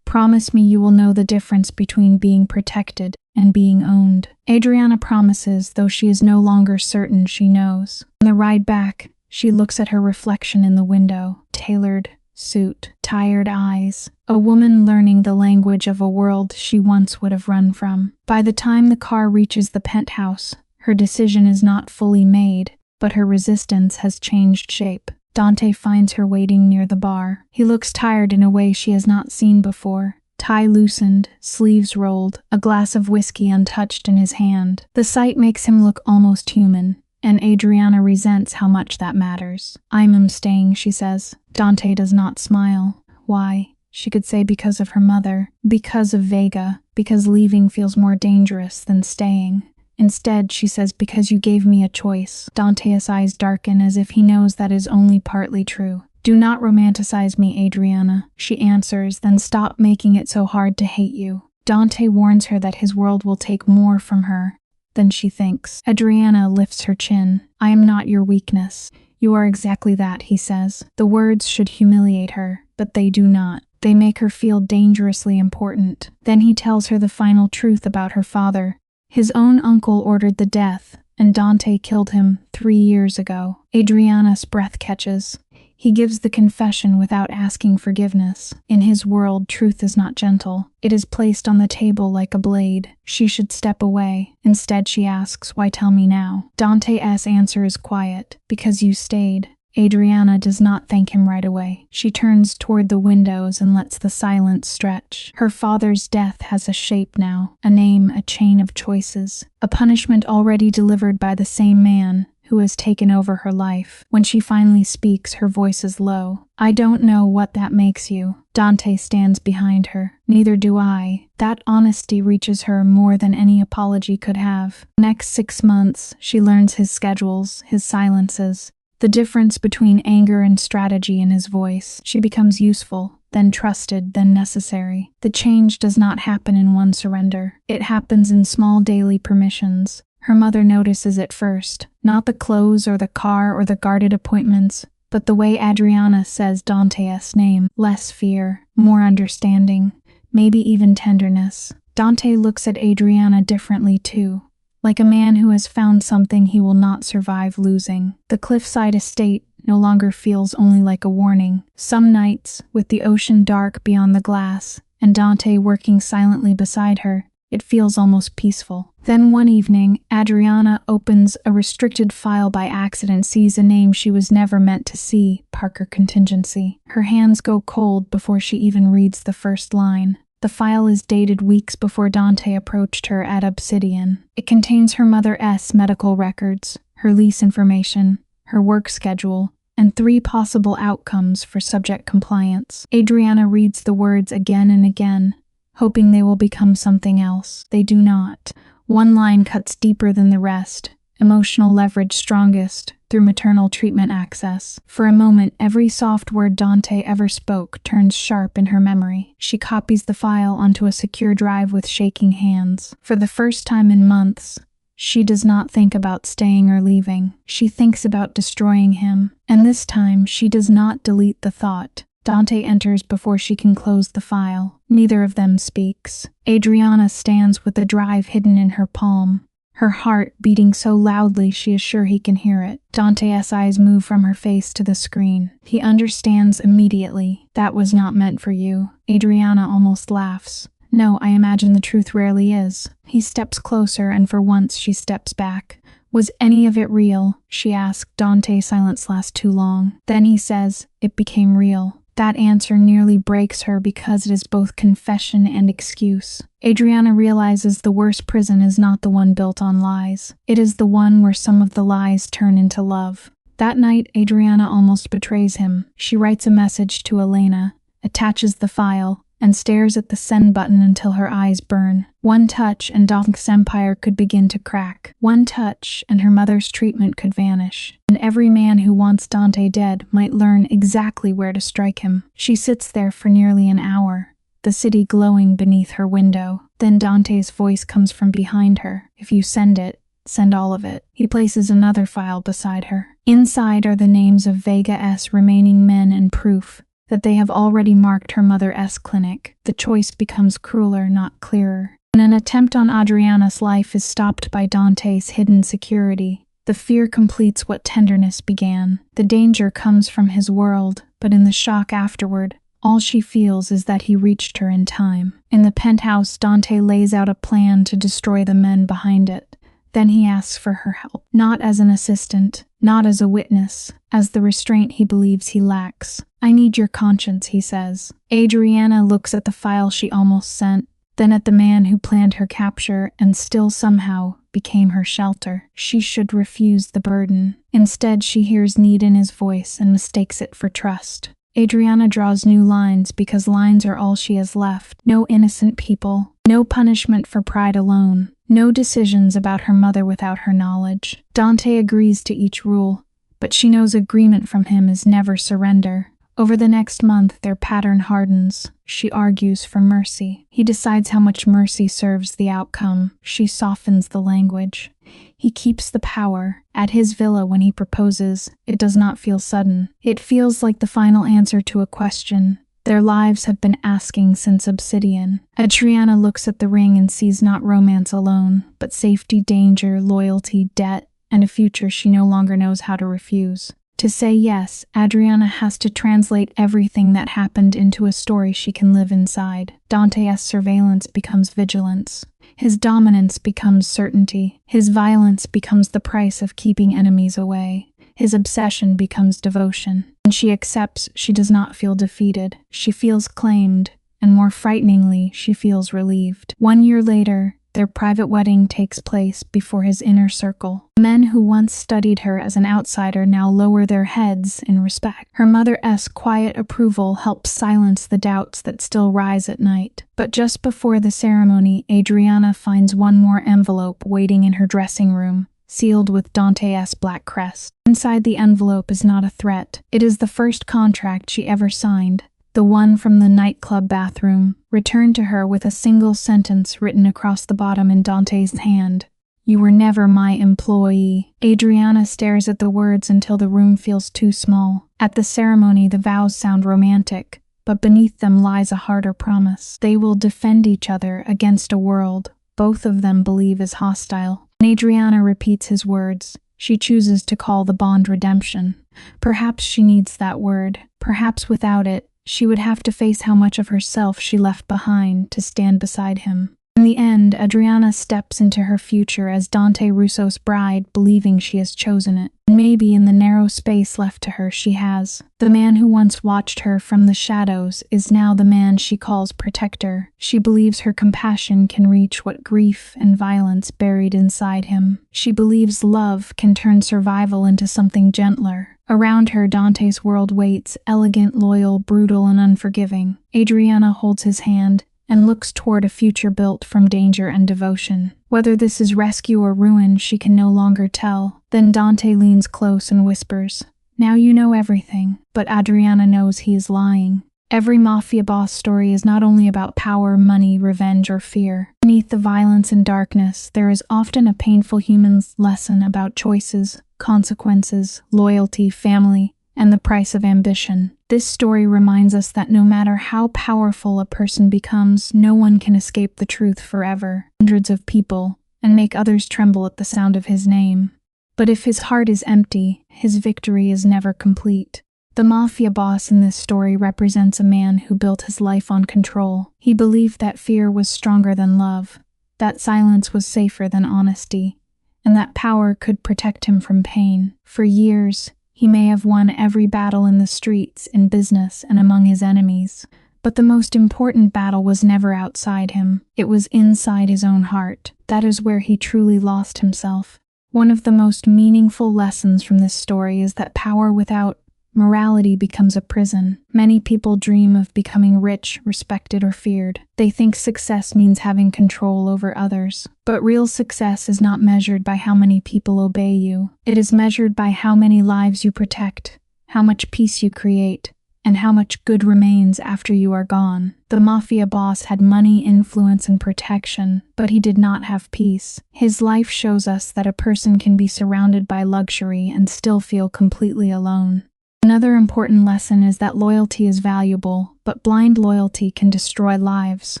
"Promise me you will know the difference between being protected and being owned." Adriana promises, though she is no longer certain she knows. On the ride back, she looks at her reflection in the window. Tailored suit, tired eyes. A woman learning the language of a world she once would have run from. By the time the car reaches the penthouse, her decision is not fully made, but her resistance has changed shape. Dante finds her waiting near the bar. He looks tired in a way she has not seen before. Tie loosened, sleeves rolled, a glass of whiskey untouched in his hand. The sight makes him look almost human, and Adriana resents how much that matters. "I'm staying," she says. Dante does not smile. Why? She could say because of her mother, because of Vega, because leaving feels more dangerous than staying. Instead, she says, "Because you gave me a choice." Dante's eyes darken as if he knows that is only partly true. "Do not romanticize me, Adriana," she answers, "then stop making it so hard to hate you." Dante warns her that his world will take more from her than she thinks. Adriana lifts her chin. "I am not your weakness." "You are exactly that," he says. The words should humiliate her, but they do not. They make her feel dangerously important. Then he tells her the final truth about her father. His own uncle ordered the death, and Dante killed him 3 years ago. Adriana's breath catches. He gives the confession without asking forgiveness. In his world, truth is not gentle. It is placed on the table like a blade. She should step away. Instead, she asks, "Why tell me now?" Dante's answer is quiet. "Because you stayed." Adriana does not thank him right away. She turns toward the windows and lets the silence stretch. Her father's death has a shape now, a name, a chain of choices, a punishment already delivered by the same man who has taken over her life. When she finally speaks, her voice is low. "I don't know what that makes you." Dante stands behind her. "Neither do I." That honesty reaches her more than any apology could have. Next 6 months, she learns his schedules, his silences, the difference between anger and strategy in his voice. She becomes useful, then trusted, then necessary. The change does not happen in one surrender. It happens in small daily permissions. Her mother notices it first. Not the clothes or the car or the guarded appointments, but the way Adriana says Dante's name. Less fear, more understanding, maybe even tenderness. Dante looks at Adriana differently too. Like a man who has found something he will not survive losing. The cliffside estate no longer feels only like a warning. Some nights, with the ocean dark beyond the glass, and Dante working silently beside her, it feels almost peaceful. Then one evening, Adriana opens a restricted file by accident, sees a name she was never meant to see, Parker Contingency. Her hands go cold before she even reads the first line. The file is dated weeks before Dante approached her at Obsidian. It contains her mother's medical records, her lease information, her work schedule, and 3 possible outcomes for subject compliance. Adriana reads the words again and again, hoping they will become something else. They do not. One line cuts deeper than the rest, emotional leverage strongest through maternal treatment access. For a moment, every soft word Dante ever spoke turns sharp in her memory. She copies the file onto a secure drive with shaking hands. For the first time in months, she does not think about staying or leaving. She thinks about destroying him. And this time, she does not delete the thought. Dante enters before she can close the file. Neither of them speaks. Adriana stands with the drive hidden in her palm, her heart beating so loudly she is sure he can hear it. Dante's eyes move from her face to the screen. He understands immediately. "That was not meant for you." Adriana almost laughs. "No, I imagine the truth rarely is." He steps closer, and for once she steps back. "Was any of it real?" she asked. Dante's silence lasts too long. Then he says, "It became real." That answer nearly breaks her because it is both confession and excuse. Adriana realizes the worst prison is not the one built on lies. It is the one where some of the lies turn into love. That night, Adriana almost betrays him. She writes a message to Elena, attaches the file, and stares at the send button until her eyes burn. One touch and Dante's empire could begin to crack. One touch and her mother's treatment could vanish. And every man who wants Dante dead might learn exactly where to strike him. She sits there for nearly an hour, the city glowing beneath her window. Then Dante's voice comes from behind her. If you send it, send all of it. He places another file beside her. Inside are the names of Vega's remaining men and proof that they have already marked her mother's clinic. The choice becomes crueler, not clearer. When an attempt on Adriana's life is stopped by Dante's hidden security, the fear completes what tenderness began. The danger comes from his world, but in the shock afterward, all she feels is that he reached her in time. In the penthouse, Dante lays out a plan to destroy the men behind it. Then he asks for her help, not as an assistant, not as a witness, as the restraint he believes he lacks. I need your conscience, he says. Adriana looks at the file she almost sent, then at the man who planned her capture and still somehow became her shelter. She should refuse the burden. Instead, she hears need in his voice and mistakes it for trust. Adriana draws new lines because lines are all she has left. No innocent people, no punishment for pride alone, no decisions about her mother without her knowledge. Dante agrees to each rule, but she knows agreement from him is never surrender. Over the next month, their pattern hardens. She argues for mercy. He decides how much mercy serves the outcome. She softens the language. He keeps the power. At his villa when he proposes, it does not feel sudden. It feels like the final answer to a question their lives have been asking since Obsidian. Adriana looks at the ring and sees not romance alone, but safety, danger, loyalty, debt, and a future she no longer knows how to refuse. To say yes, Adriana has to translate everything that happened into a story she can live inside. Dante's surveillance becomes vigilance. His dominance becomes certainty. His violence becomes the price of keeping enemies away. His obsession becomes devotion. When she accepts, she does not feel defeated. She feels claimed, and more frighteningly, she feels relieved. 1 year later, their private wedding takes place before his inner circle. Men who once studied her as an outsider now lower their heads in respect. Her mother's quiet approval helps silence the doubts that still rise at night. But just before the ceremony, Adriana finds one more envelope waiting in her dressing room, sealed with Dante's black crest. Inside the envelope is not a threat. It is the first contract she ever signed. The one from the nightclub bathroom, returned to her with a single sentence written across the bottom in Dante's hand. You were never my employee. Adriana stares at the words until the room feels too small. At the ceremony, the vows sound romantic, but beneath them lies a harder promise. They will defend each other against a world both of them believe is hostile. When Adriana repeats his words, she chooses to call the bond redemption. Perhaps she needs that word. Perhaps without it, she would have to face how much of herself she left behind to stand beside him. In the end, Adriana steps into her future as Dante Russo's bride, believing she has chosen it. And maybe in the narrow space left to her she has. The man who once watched her from the shadows is now the man she calls protector. She believes her compassion can reach what grief and violence buried inside him. She believes love can turn survival into something gentler. Around her, Dante's world waits, elegant, loyal, brutal, and unforgiving. Adriana holds his hand and looks toward a future built from danger and devotion. Whether this is rescue or ruin, she can no longer tell. Then Dante leans close and whispers, "Now you know everything." But Adriana knows he is lying. Every mafia boss story is not only about power, money, revenge, or fear. Beneath the violence and darkness, there is often a painful human lesson about choices, consequences, loyalty, family, and the price of ambition. This story reminds us that no matter how powerful a person becomes, no one can escape the truth forever. Hundreds of people, and make others tremble at the sound of his name. But if his heart is empty, his victory is never complete. The mafia boss in this story represents a man who built his life on control. He believed that fear was stronger than love, that silence was safer than honesty, and that power could protect him from pain. For years, he may have won every battle in the streets, in business, and among his enemies. But the most important battle was never outside him. It was inside his own heart. That is where he truly lost himself. One of the most meaningful lessons from this story is that power without morality becomes a prison. Many people dream of becoming rich, respected, or feared. They think success means having control over others. But real success is not measured by how many people obey you. It is measured by how many lives you protect, how much peace you create, and how much good remains after you are gone. The Mafia boss had money, influence, and protection, but he did not have peace. His life shows us that a person can be surrounded by luxury and still feel completely alone. Another important lesson is that loyalty is valuable, but blind loyalty can destroy lives.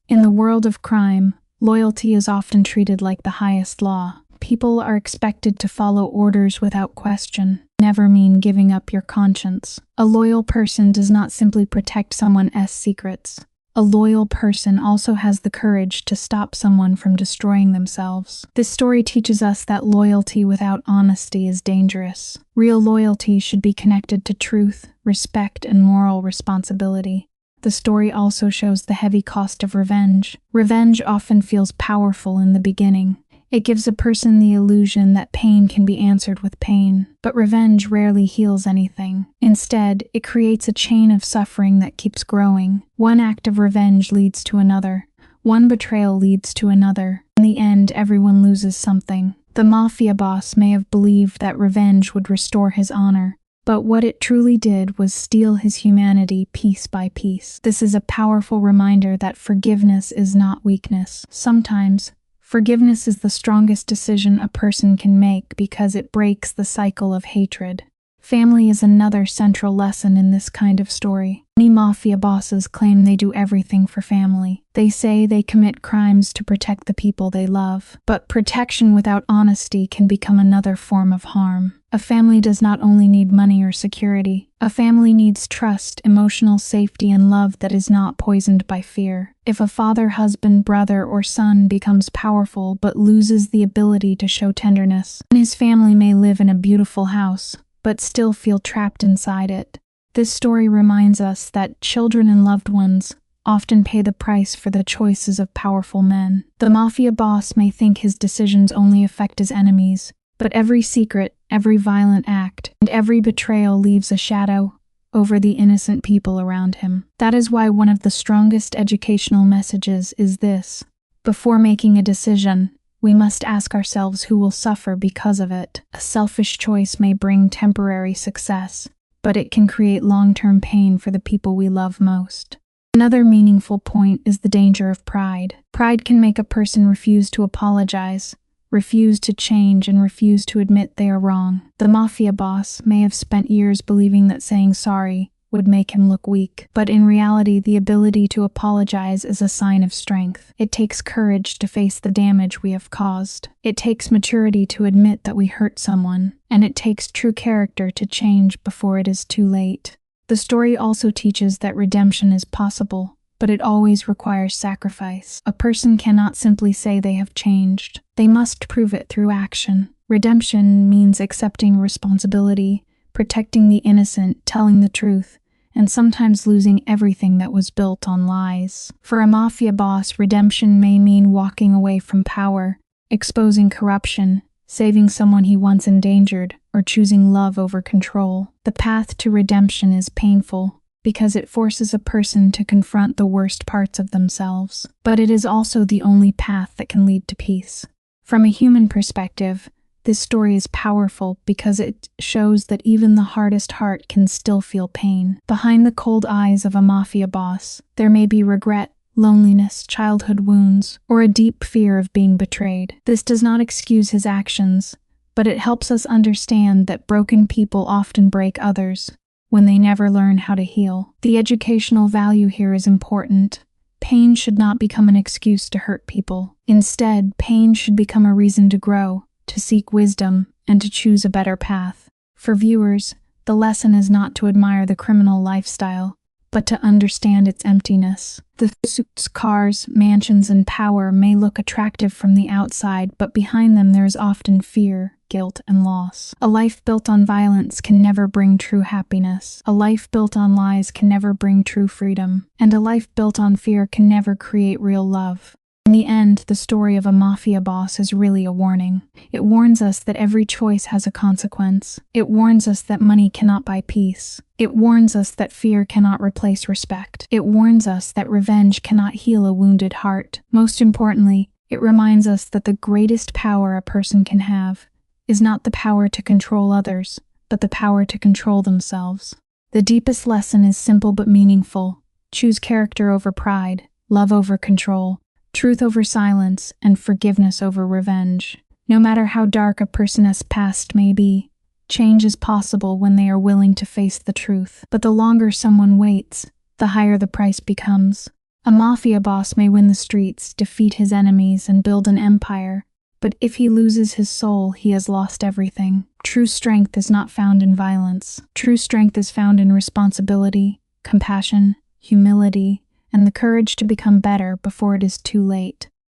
In the world of crime, loyalty is often treated like the highest law. People are expected to follow orders without question. Never mean giving up your conscience. A loyal person does not simply protect someone's secrets. A loyal person also has the courage to stop someone from destroying themselves. This story teaches us that loyalty without honesty is dangerous. Real loyalty should be connected to truth, respect, and moral responsibility. The story also shows the heavy cost of revenge. Revenge often feels powerful in the beginning. It gives a person the illusion that pain can be answered with pain, but revenge rarely heals anything. Instead, it creates a chain of suffering that keeps growing. One act of revenge leads to another. One betrayal leads to another. In the end, everyone loses something. The Mafia boss may have believed that revenge would restore his honor, but what it truly did was steal his humanity piece by piece. This is a powerful reminder that forgiveness is not weakness. Sometimes, forgiveness is the strongest decision a person can make because it breaks the cycle of hatred. Family is another central lesson in this kind of story. Many Mafia bosses claim they do everything for family. They say they commit crimes to protect the people they love. But protection without honesty can become another form of harm. A family does not only need money or security. A family needs trust, emotional safety, and love that is not poisoned by fear. If a father, husband, brother, or son becomes powerful but loses the ability to show tenderness, then his family may live in a beautiful house, but still feel trapped inside it. This story reminds us that children and loved ones often pay the price for the choices of powerful men. The Mafia boss may think his decisions only affect his enemies, but every secret, every violent act, and every betrayal leaves a shadow over the innocent people around him. That is why one of the strongest educational messages is this: before making a decision, we must ask ourselves who will suffer because of it. A selfish choice may bring temporary success, but it can create long-term pain for the people we love most. Another meaningful point is the danger of pride. Pride can make a person refuse to apologize, refuse to change, and refuse to admit they are wrong. The Mafia boss may have spent years believing that saying sorry would make him look weak, but in reality, the ability to apologize is a sign of strength. It takes courage to face the damage we have caused. It takes maturity to admit that we hurt someone, and it takes true character to change before it is too late. The story also teaches that redemption is possible, but it always requires sacrifice. A person cannot simply say they have changed. They must prove it through action. Redemption means accepting responsibility, protecting the innocent, telling the truth, and sometimes losing everything that was built on lies. For a Mafia boss, redemption may mean walking away from power, exposing corruption, saving someone he once endangered, or choosing love over control. The path to redemption is painful because it forces a person to confront the worst parts of themselves, but it is also the only path that can lead to peace. From a human perspective, this story is powerful because it shows that even the hardest heart can still feel pain. Behind the cold eyes of a Mafia boss, there may be regret, loneliness, childhood wounds, or a deep fear of being betrayed. This does not excuse his actions, but it helps us understand that broken people often break others when they never learn how to heal. The educational value here is important. Pain should not become an excuse to hurt people. Instead, pain should become a reason to grow, to seek wisdom, and to choose a better path. For viewers, the lesson is not to admire the criminal lifestyle, but to understand its emptiness. The suits, cars, mansions, and power may look attractive from the outside, but behind them there is often fear, guilt, and loss. A life built on violence can never bring true happiness. A life built on lies can never bring true freedom. And a life built on fear can never create real love. In the end, the story of a mafia boss is really a warning. It warns us that every choice has a consequence. It warns us that money cannot buy peace. It warns us that fear cannot replace respect. It warns us that revenge cannot heal a wounded heart. Most importantly, it reminds us that the greatest power a person can have is not the power to control others, but the power to control themselves. The deepest lesson is simple but meaningful. Choose character over pride, love over control, truth over silence, and forgiveness over revenge. No matter how dark a person's past may be, change is possible when they are willing to face the truth. But the longer someone waits, the higher the price becomes. A mafia boss may win the streets, defeat his enemies, and build an empire, but if he loses his soul, he has lost everything. True strength is not found in violence. True strength is found in responsibility, compassion, humility, and the courage to become better before it is too late.